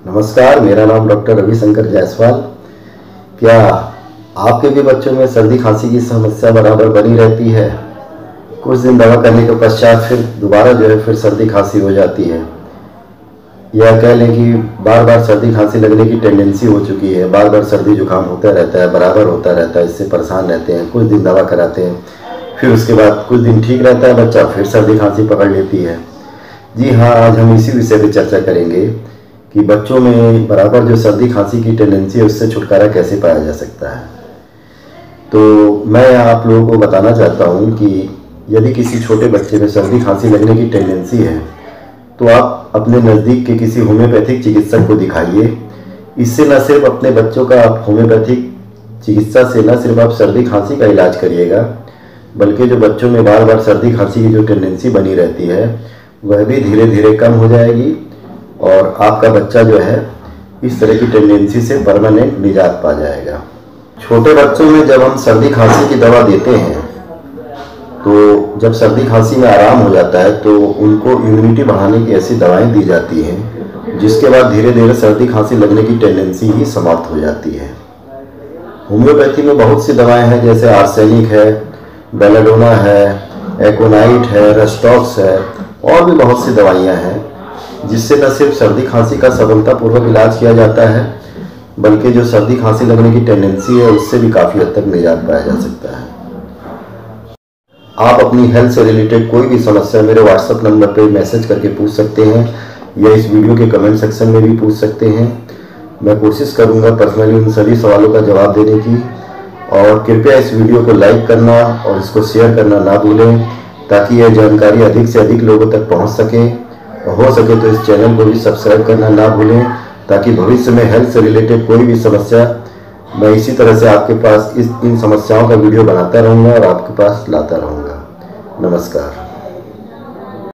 नमस्कार, मेरा नाम डॉक्टर रविशंकर जायसवाल। क्या आपके भी बच्चों में सर्दी खांसी की समस्या बराबर बनी रहती है? कुछ दिन दवा करने के पश्चात फिर दोबारा फिर सर्दी खांसी हो जाती है, या कह लें कि बार बार सर्दी खांसी लगने की टेंडेंसी हो चुकी है। बार बार सर्दी जुकाम होता रहता है, बराबर होता रहता है, इससे परेशान रहते हैं। कुछ दिन दवा कराते हैं, फिर उसके बाद कुछ दिन ठीक रहता है बच्चा, फिर सर्दी खांसी पकड़ लेती है। जी हाँ, आज हम इसी विषय पर चर्चा करेंगे कि बच्चों में बराबर जो सर्दी खांसी की टेंडेंसी है उससे छुटकारा कैसे पाया जा सकता है। तो मैं आप लोगों को बताना चाहता हूँ कि यदि किसी छोटे बच्चे में सर्दी खांसी लगने की टेंडेंसी है तो आप अपने नज़दीक के किसी होम्योपैथिक चिकित्सक को दिखाइए। इससे न सिर्फ अपने बच्चों का आप होम्योपैथिक चिकित्सा से न सिर्फ आप सर्दी खांसी का इलाज करिएगा, बल्कि जो बच्चों में बार बार सर्दी खांसी की जो टेंडेंसी बनी रहती है वह भी धीरे धीरे कम हो जाएगी और आपका बच्चा इस तरह की टेंडेंसी से परमानेंट निजात पा जाएगा। छोटे बच्चों में जब हम सर्दी खांसी की दवा देते हैं तो जब सर्दी खांसी में आराम हो जाता है तो उनको इम्यूनिटी बढ़ाने की ऐसी दवाएं दी जाती हैं जिसके बाद धीरे धीरे सर्दी खांसी लगने की टेंडेंसी ही समाप्त हो जाती है। होम्योपैथी में बहुत सी दवाएं हैं, जैसे आर्सेनिक है, बेलाडोना है, एकोनाइट है, रेस्टॉक्स है, और भी बहुत सी दवाइयाँ हैं जिससे न सिर्फ सर्दी खांसी का सफलतापूर्वक इलाज किया जाता है बल्कि जो सर्दी खांसी लगने की टेंडेंसी है उससे भी काफ़ी हद तक निजात पाया जा सकता है। आप अपनी हेल्थ से रिलेटेड कोई भी समस्या मेरे व्हाट्सएप नंबर पर मैसेज करके पूछ सकते हैं या इस वीडियो के कमेंट सेक्शन में भी पूछ सकते हैं। मैं कोशिश करूंगा पर्सनली उन सभी सवालों का जवाब देने की। और कृपया इस वीडियो को लाइक करना और इसको शेयर करना ना भूलें ताकि यह जानकारी अधिक से अधिक लोगों तक पहुंच सके। हो सके तो इस चैनल को भी सब्सक्राइब करना ना भूलें ताकि भविष्य में हेल्थ से रिलेटेड कोई भी समस्या मैं इसी तरह से आपके पास इन समस्याओं का वीडियो बनाता रहूँगा और आपके पास लाता रहूँगा। नमस्कार।